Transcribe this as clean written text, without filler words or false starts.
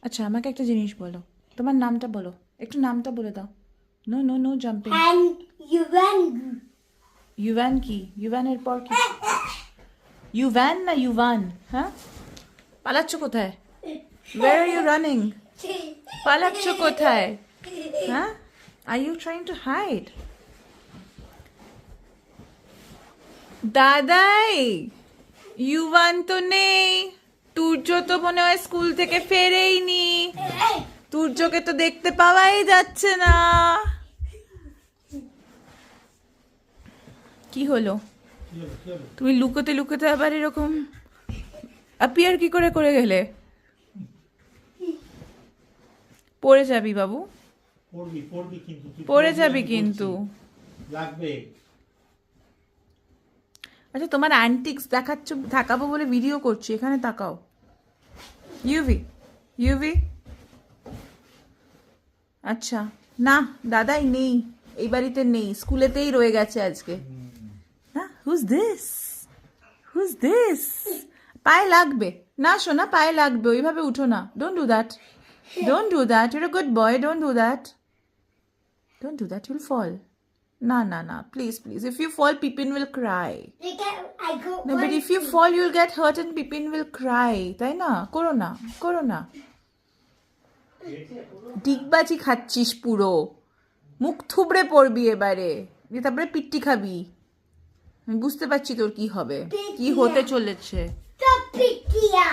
আচ্ছা আমাকে একটা জিনিস বলো, তোমার নামটা বলো, একটু নামটা বলে দাও। No no no jumping. And Yuvan. Yuvan কি? ইউভ্যানের পর কি? ইউভ্যান না ইউভান? হ্যাঁ, পালাচ্ছ কোথায়? Where are you running? পালাচ্ছ কোথায়? হ্যাঁ, are you trying to hide? দাদাই, ইউভান তো নেই, তুর্য তো মনে হয় স্কুল থেকে ফেরেইনি, তুর্যকে তো দেখতে পাওয়াই যাচ্ছে না। কি হলো? তুমি লুকোতে লুকোতে আবার এরকম অ্যাপিয়ার কি করে করে গেলে? পড়ে যাবি বাবু, পড়বি কিন্তু তুই পড়ে পড়বি, যাবি আমি কিন্তু। বলছি। লাগবে। আচ্ছা তোমার অ্যান্টিক্স দেখাচ্ছ, তাকাবো বলে ভিডিও করছি, এখানে তাকাও। ইউভি, ইউভি, আচ্ছা না, দাদাই নেই, এই বাড়িতে নেই, স্কুলেতেই রয়ে গেছে আজকে। হ্যাঁ, হুজ দিস, হুজ দিস? পায়ে লাগবে না সোনা, পায়ে লাগবে, ওইভাবে উঠো না, don't do that, don't do that, you're a good boy, don't do that, don't do that, you'll fall. না না না, please please, if you fall people will cry. I go. No, but if you fall, you'll get hurt and Pippin will cry. তাই না? করো না, করো না। ডিগবাজি খাচ্ছিস পুরো, মুখ থুবড়ে পড়বি এবারে, দিয়ে তারপরে পিট্টি খাবি। আমি বুঝতে পারছি তোর কি হবে, কি হতে চলেছে। Stop it, Tia.